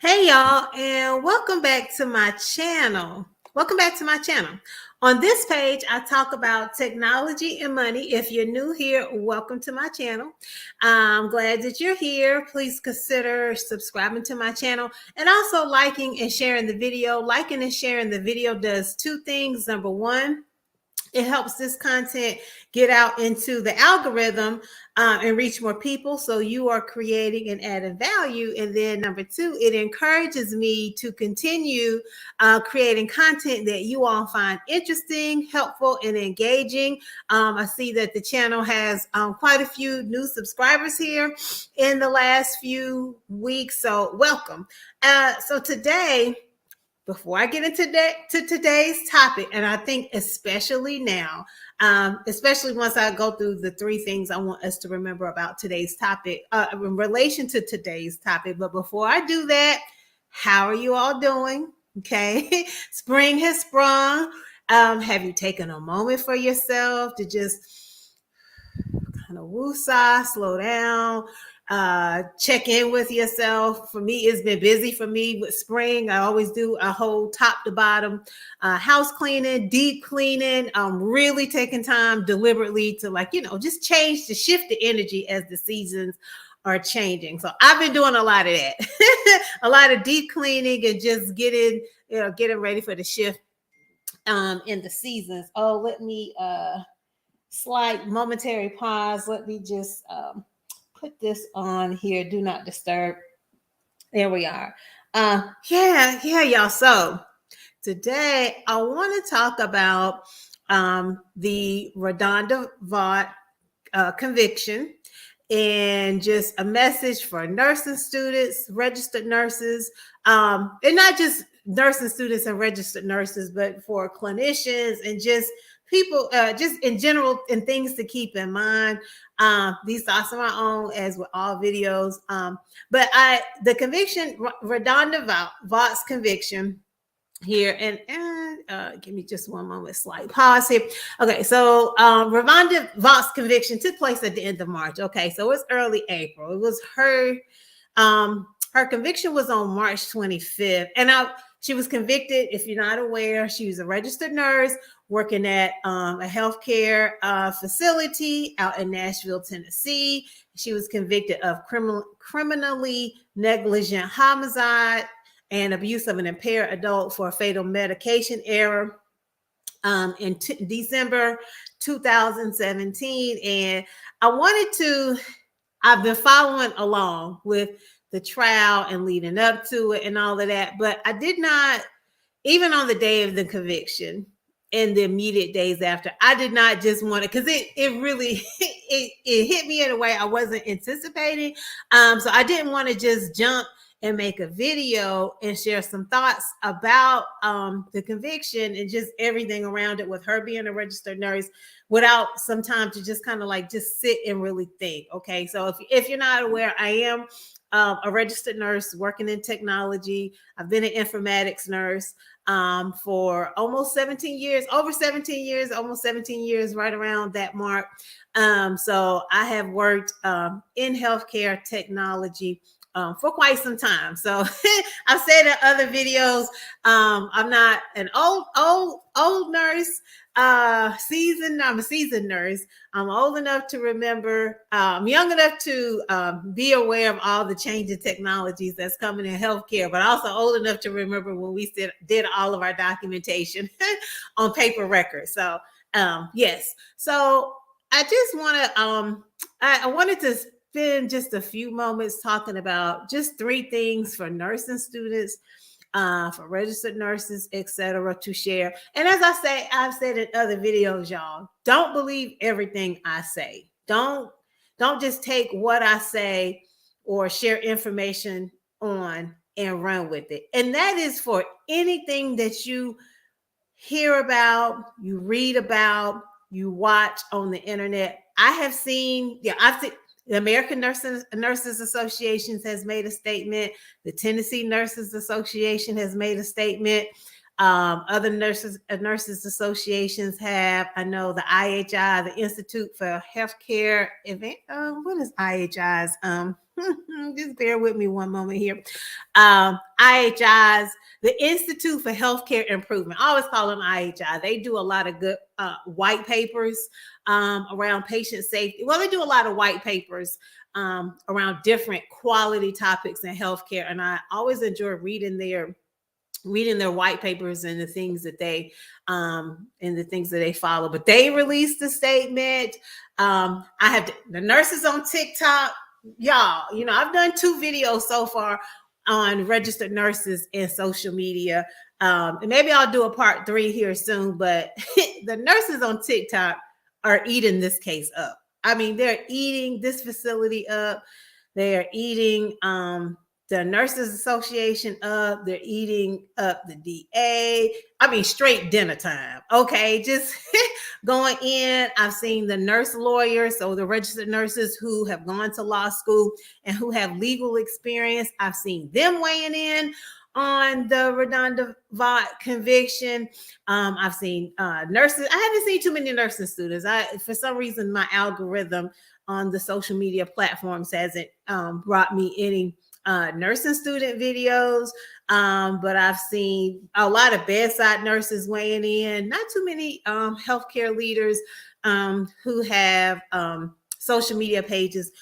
Hey y'all, and welcome back to my channel. Welcome back to my channel. On this page, I talk about technology and money. If you're new here, welcome to my channel. I'm glad that you're here. Please consider subscribing to my channel and also liking and sharing the video. Liking and sharing the video does two things. Number one, it helps this content get out into the algorithm and reach more people. So you are creating and adding value. And then number two, it encourages me to continue creating content that you all find interesting, helpful, and engaging. I see that the channel has quite a few new subscribers here in the last few weeks. So welcome. So today, before I get into today's topic, and I think especially now, especially once I go through the three things I want us to remember about today's topic in relation to today's topic. But before I do that, how are you all doing? Okay, spring has sprung. Have you taken a moment for yourself to just kind of woosah, slow down, check in with yourself? For me, it's been busy for me with spring. I always do a whole top to bottom house cleaning, deep cleaning. Really taking time deliberately to just change, to shift the energy as the seasons are changing. So I've been doing a lot of that, a lot of deep cleaning and just getting ready for the shift in the seasons. Oh, let me slight momentary pause. Let me just put this on here. Do not disturb. There we are. Yeah, y'all. So today I want to talk about the RaDonda Vaught conviction, and just a message for nursing students, registered nurses, and not just nursing students and registered nurses, but for clinicians and just people, just in general, and things to keep in mind. These thoughts are my own, as with all videos. But the conviction, RaDonda Vaught's conviction here, and give me just one moment, slight pause here. Okay, so RaDonda Vaught's conviction took place at the end of March. Okay, so it's early April. It was her conviction was on March 25th, and she was convicted. If you're not aware, she was a registered nurse working at a healthcare facility out in Nashville, Tennessee. She was convicted of criminally negligent homicide and abuse of an impaired adult for a fatal medication error in December 2017. And I've been following along with the trial and leading up to it and all of that, but I did not, even on the day of the conviction and the immediate days after, I did not just want it, because it really it hit me in a way I wasn't anticipating. So I didn't want to just jump and make a video and share some thoughts about the conviction and just everything around it, with her being a registered nurse, without some time to just kind of just sit and really think. Okay, so if you're not aware, I am a registered nurse working in technology. I've been an informatics nurse for almost 17 years, almost 17 years, right around that mark. So I have worked in healthcare technology for quite some time. So I've said in other videos, I'm not an old nurse, seasoned. I'm a seasoned nurse. I'm old enough to remember, I'm young enough to be aware of all the changing technologies that's coming in healthcare, but also old enough to remember when we did all of our documentation on paper records. So yes. So I just want to, I wanted to spend just a few moments talking about just three things for nursing students, for registered nurses, etc., to share. And as I've said in other videos, y'all, don't believe everything I say. Don't just take what I say or share information on and run with it. And that is for anything that you hear about, you read about, you watch on the internet. I've seen the American Nurses Association has made a statement. The Tennessee Nurses Association has made a statement. Other nurses associations have, I know the IHI, the Institute for Healthcare Event. What is IHI's? Just bear with me one moment here. IHI's, the Institute for Healthcare Improvement. I always call them IHI. They do a lot of good white papers around patient safety. Well, they do a lot of white papers around different quality topics in healthcare, and I always enjoy reading their white papers and the things that they follow. But they released a statement. I have the nurses on TikTok. Y'all, I've done 2 videos so far on registered nurses and social media. And maybe I'll do a part 3 here soon, but the nurses on TikTok are eating this case up. I mean, they're eating this facility up. They are eating the Nurses Association up. They're eating up the DA. I mean, straight dinner time. Okay, just going in. I've seen the nurse lawyers, so the registered nurses who have gone to law school and who have legal experience. I've seen them weighing in on the RaDonda Vaught conviction. I've seen nurses. I haven't seen too many nursing students. For some reason, my algorithm on the social media platforms hasn't brought me any nursing student videos, but I've seen a lot of bedside nurses weighing in, not too many healthcare leaders who have social media pages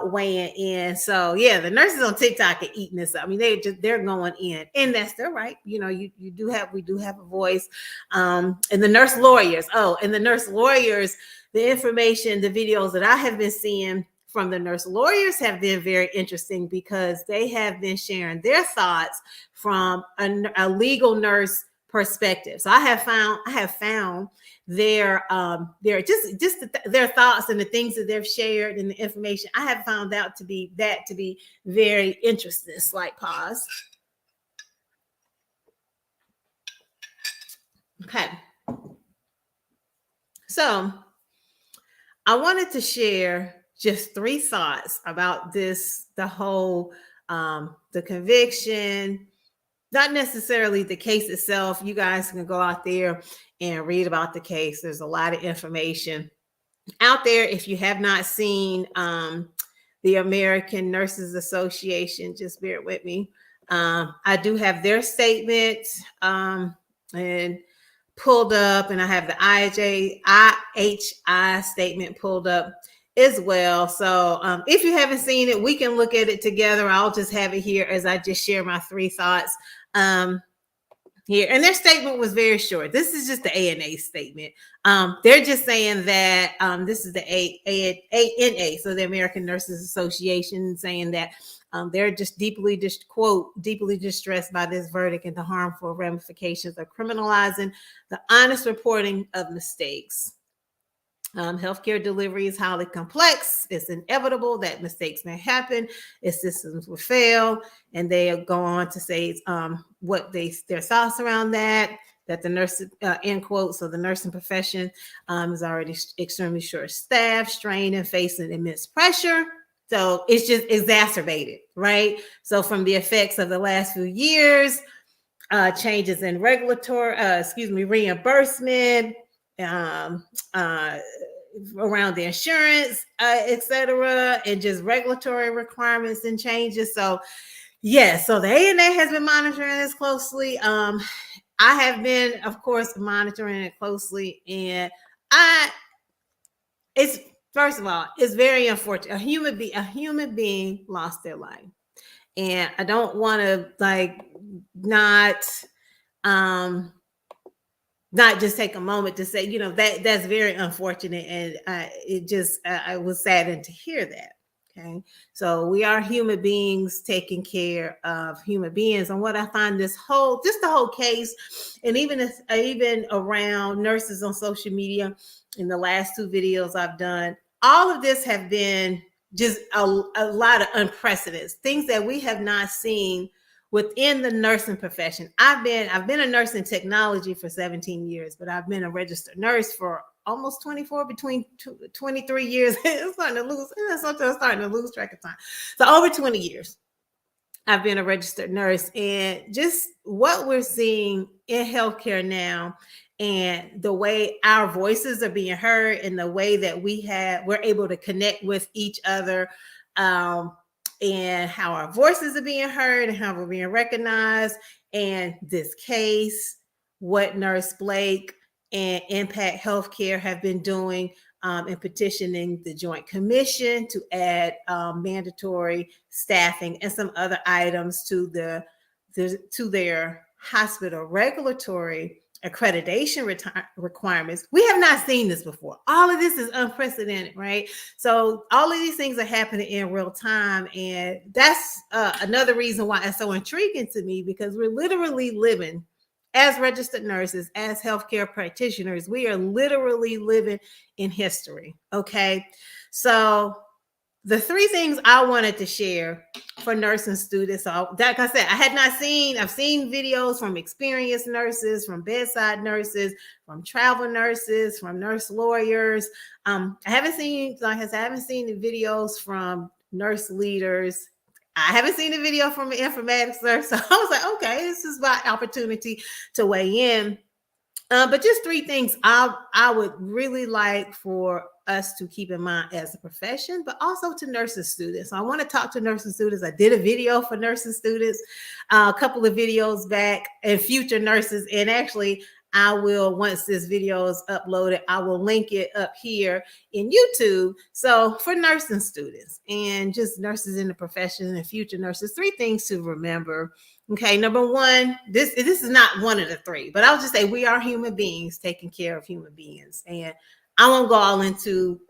weighing in. So yeah, the nurses on TikTok are eating this up. I mean, they're going in, and that's their right. We do have a voice. And the nurse lawyers. And the nurse lawyers, the information, the videos that I have been seeing from the nurse lawyers have been very interesting because they have been sharing their thoughts from a legal nurse perspective. So I have found their their thoughts and the things that they've shared and the information. I have found out to be very interesting. Slight pause. Okay. So I wanted to share just 3 thoughts about this, the whole, the conviction, not necessarily the case itself. You guys can go out there and read about the case. There's a lot of information out there. If you have not seen the American Nurses Association, just bear with me. I do have their statement and pulled up, and I have the IHI statement pulled up as well. So if you haven't seen it, we can look at it together. I'll just have it here as I just share my 3 thoughts here. And their statement was very short. This is just the ANA statement. They're just saying that this is the ANA, so the American Nurses Association, saying that they're just deeply distressed by this verdict and the harmful ramifications of criminalizing the honest reporting of mistakes. Healthcare delivery is highly complex. It's inevitable that mistakes may happen. Its systems will fail. And they go on to say what their thoughts around that the nurse, end quote. So the nursing profession is already extremely short-staffed, strained, and facing immense pressure. So it's just exacerbated, right? So from the effects of the last few years, changes in reimbursement, around the insurance, etc., and just regulatory requirements and changes. So so the ANA has been monitoring this closely. I have been, of course, monitoring it closely, and first of all, it's very unfortunate. A human being lost their life, and I don't want to not just take a moment to say, that's very unfortunate. And I was saddened to hear that. Okay. So we are human beings taking care of human beings. And what I find the whole case, and even around nurses on social media in the last 2 videos I've done, all of this have been just a lot of unprecedented things that we have not seen within the nursing profession. I've been a nurse in technology for 17 years, but I've been a registered nurse for almost 23 years. I'm starting to lose track of time. So over 20 years. I've been a registered nurse, and just what we're seeing in healthcare now, and the way our voices are being heard, and the way that we're able to connect with each other, um, and how our voices are being heard and how we're being recognized. And this case, what Nurse Blake and Impact Healthcare have been doing, in petitioning the Joint Commission to add mandatory staffing and some other items to to their hospital regulatory accreditation requirements. We have not seen this before. All of this is unprecedented, right? So all of these things are happening in real time, and that's another reason why it's so intriguing to me, because we're literally living as registered nurses, as healthcare practitioners. We are literally living in history. Okay, so the three things I wanted to share for nursing students. So, like I said, I've seen videos from experienced nurses, from bedside nurses, from travel nurses, from nurse lawyers. I haven't seen the videos from nurse leaders. I haven't seen the video from an informatics nurse. So I was like, okay, this is my opportunity to weigh in. But just three things I would really like for us to keep in mind as a profession, but also to nursing students. So I want to talk to nursing students. I did a video for nursing students a couple of videos back, and future nurses. And actually, I will, once this video is uploaded, I will link it up here in YouTube. So for nursing students and just nurses in the profession and future nurses, three things to remember. Okay, number one, this is not one of the three, but I'll just say we are human beings taking care of human beings. And I won't go all into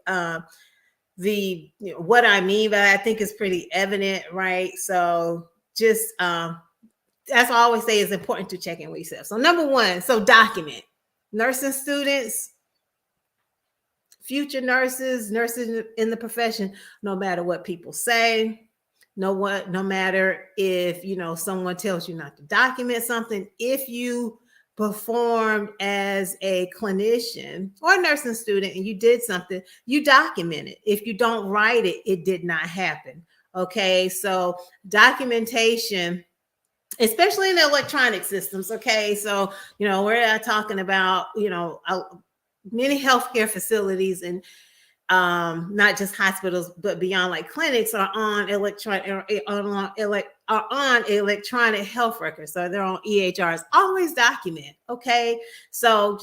what I mean, but I think it's pretty evident, right? So just that's what I always say, is important to check in with yourself. So number one, so document. Nursing students, future nurses, nurses in the profession, no matter what people say, no matter if someone tells you not to document something, if you performed as a clinician or a nursing student and you did something, you document it. If you don't write it, it did not happen. Okay, so documentation, especially in the electronic systems. Okay, so we're not talking about many healthcare facilities, and not just hospitals, but beyond, like clinics, are on electronic health records. So they're on EHRs. Always document. Okay, so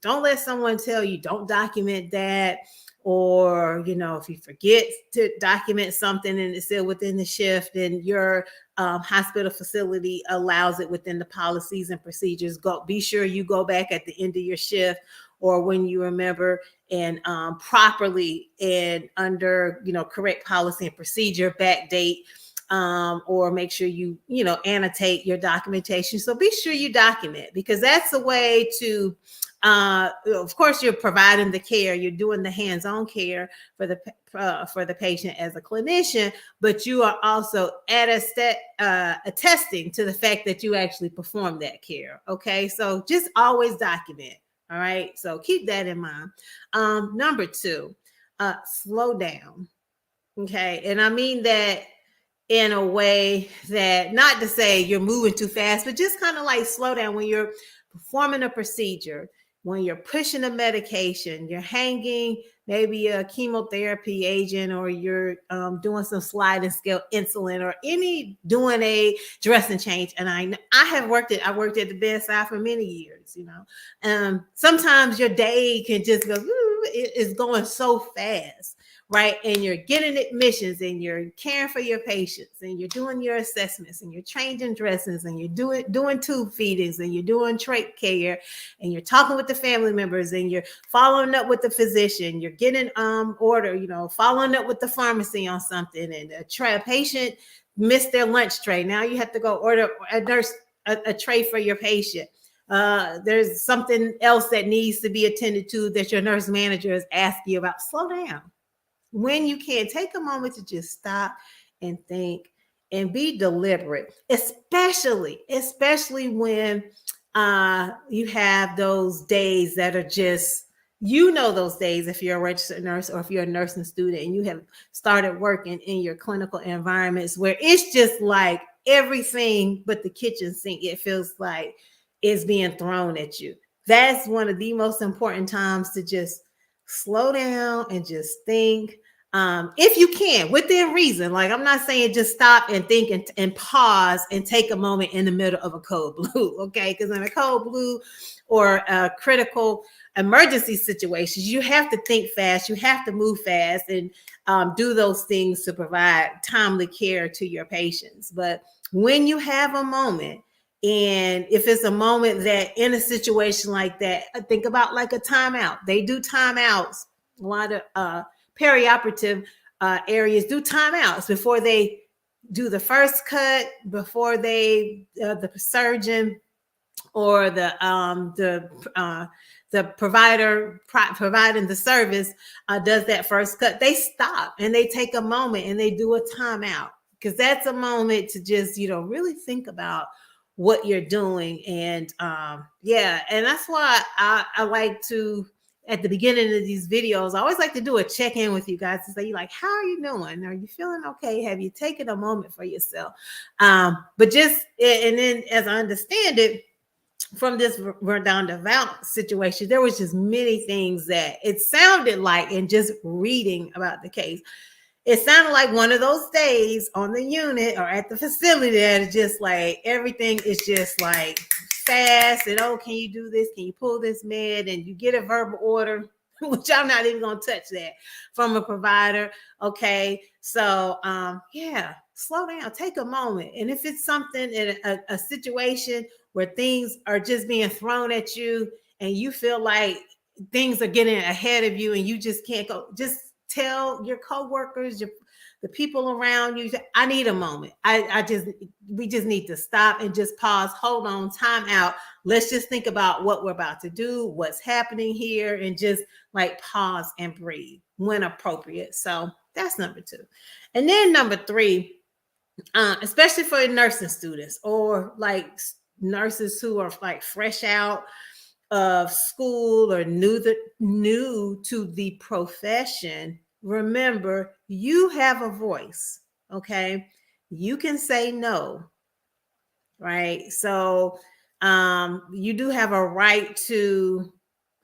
don't let someone tell you don't document that, or if you forget to document something and it's still within the shift, and your hospital facility allows it within the policies and procedures, be sure you go back at the end of your shift, or when you remember, and properly and under correct policy and procedure backdate, or make sure you annotate your documentation. So be sure you document, because that's the way to of course, you're providing the care, you're doing the hands-on care for the patient as a clinician, but you are also attesting to the fact that you actually perform that care. Okay, so just always document. All right, so keep that in mind. Number two, slow down. Okay, and I mean that in a way that, not to say you're moving too fast, but just kind of like slow down when you're performing a procedure, when you're pushing a medication, you're hanging maybe a chemotherapy agent, or you're doing some sliding scale insulin, or doing a dressing change. And I worked at the bedside for many years. Sometimes your day can just go, it's going so fast, right? And you're getting admissions, and you're caring for your patients, and you're doing your assessments, and you're changing dressings, and you're doing tube feedings, and you're doing trach care, and you're talking with the family members, and you're following up with the physician, you're getting order, following up with the pharmacy on something, and a patient missed their lunch tray. Now you have to go order a tray for your patient. There's something else that needs to be attended to that your nurse manager is asking you about. Slow down. When you can, take a moment to just stop and think and be deliberate, especially when you have those days that are just, those days, if you're a registered nurse or if you're a nursing student and you have started working in your clinical environments, where it's just like everything but the kitchen sink, it feels like, is being thrown at you. That's one of the most important times to just slow down and just think. If you can, within reason. Like, I'm not saying just stop and think and pause and take a moment in the middle of a code blue, okay? Because in a code blue or a critical emergency situations, you have to think fast, you have to move fast, and do those things to provide timely care to your patients. But when you have a moment, and if it's a moment that in a situation like that, think about like a timeout. They do timeouts. A lot of perioperative areas do timeouts before they do the first cut, before they the surgeon or the provider providing the service does that first cut. They stop and they take a moment and they do a timeout, because that's a moment to just, really think about what you're doing. And and that's why I like to, at the beginning of these videos, I always like to do a check-in with you guys to say, like, how are you doing? Are you feeling okay? Have you taken a moment for yourself? But just, and then as I understand it, from this RaDonda Vaught situation, there was just many things that it sounded like, in just reading about the case, it sounded like one of those days on the unit or at the facility that is just like, everything is just like fast, and can you do this? Can you pull this med? And you get a verbal order, which I'm not even going to touch that, from a provider. Okay. So, slow down, take a moment. And if it's something in a situation where things are just being thrown at you and you feel like things are getting ahead of you and you just can't go, just tell your coworkers, the people around you, I need a moment. We just need to stop and just pause, hold on, time out. Let's just think about what we're about to do, what's happening here, and just like pause and breathe when appropriate. So that's number 2. And then number 3, especially for nursing students or like nurses who are like fresh out of school or new to the profession, remember, you have a voice. Okay, you can say no, right? So you do have a right to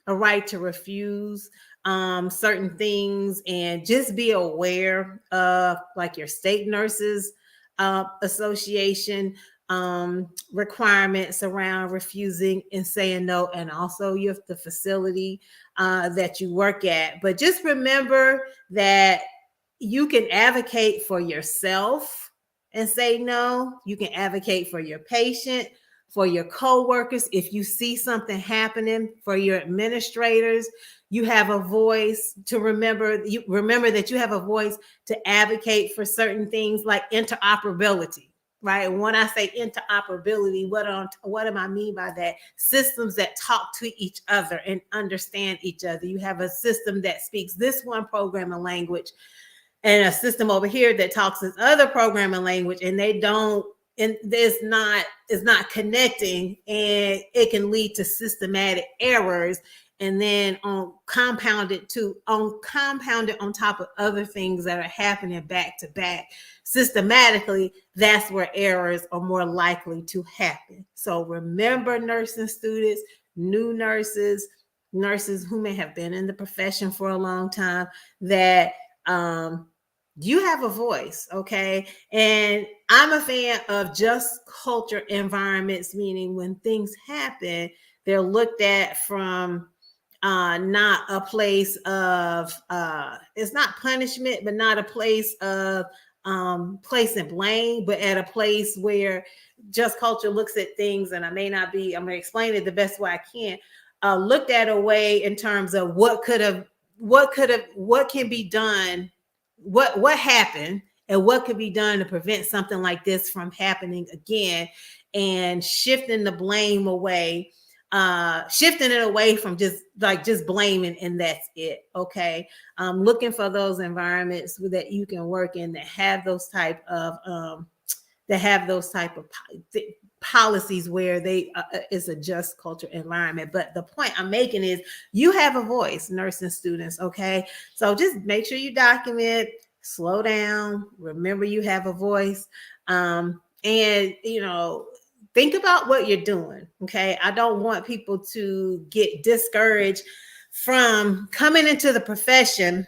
refuse certain things, and just be aware of like your state nurses association requirements around refusing and saying no, and also the facility that you work at. But just remember that you can advocate for yourself and say no. You can advocate for your patient, for your coworkers. If you see something happening, for your administrators, you have a voice to remember. You remember that you have a voice to advocate for certain things like interoperability. Right. When I say interoperability, what am I mean by that? Systems that talk to each other and understand each other. You have a system that speaks this one programming language and a system over here that talks this other programming language, and they don't, and it's not connecting, and it can lead to systematic errors. And then compounded on top of other things that are happening back to back systematically, that's where errors are more likely to happen. So remember, nursing students, new nurses who may have been in the profession for a long time, that you have a voice, okay? And I'm a fan of just culture environments, meaning when things happen, they're looked at from not a place of it's not punishment, but not a place of placing blame, but at a place where just culture looks at things, and I'm going to explain it the best way I can, looked at a way in terms of what can be done, what happened, and what could be done to prevent something like this from happening again, and shifting the blame away. Shifting it away from just blaming and that's it. Okay. Looking for those environments that you can work in that have those type of policies where they it's a just culture environment. But the point I'm making is you have a voice, nursing students. Okay. So just make sure you document, slow down, remember you have a voice. And, think about what you're doing. Okay. I don't want people to get discouraged from coming into the profession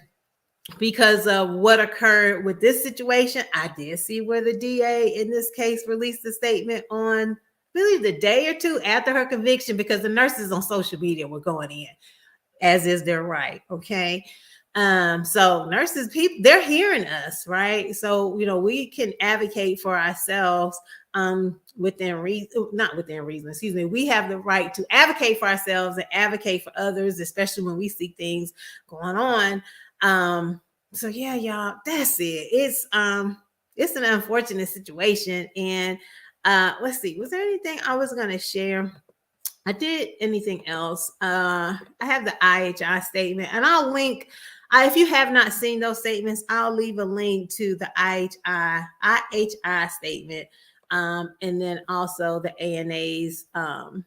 because of what occurred with this situation. I did see where the DA in this case released a statement on really the day or two after her conviction, because the nurses on social media were going in, as is their right. Okay. So nurses, people, they're hearing us, right? So, we can advocate for ourselves within reason, not within reason, excuse me. We have the right to advocate for ourselves and advocate for others, especially when we see things going on. So yeah, y'all, that's it. It's an unfortunate situation. And let's see, was there anything I was gonna share? I did anything else? I have the IHI statement, and I'll link. If you have not seen those statements, I'll leave a link to the IHI statement, and then also the ANA's. I'm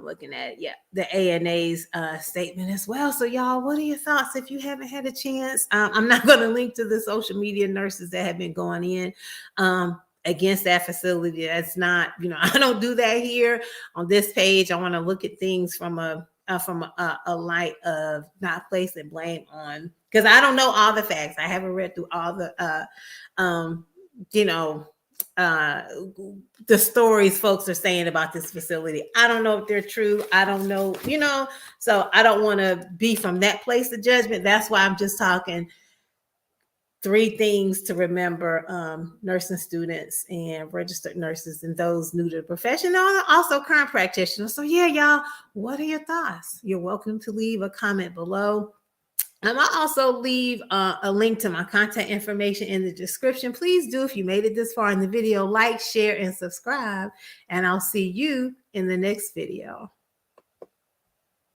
looking at it. Yeah, the ANA's statement as well. So, y'all, what are your thoughts if you haven't had a chance? I'm not going to link to the social media nurses that have been going in against that facility. That's not, I don't do that here on this page. I want to look at things from a light of not placing blame on, because I don't know all the facts. I haven't read through all the the stories folks are saying about this facility. I don't know if they're true. I don't know, so I don't want to be from that place of judgment. That's why I'm just talking 3 things to remember, nursing students and registered nurses and those new to the profession, also current practitioners. So yeah, y'all, what are your thoughts? You're welcome to leave a comment below. I'll also leave a link to my contact information in the description. Please do, if you made it this far in the video, like, share, and subscribe. And I'll see you in the next video.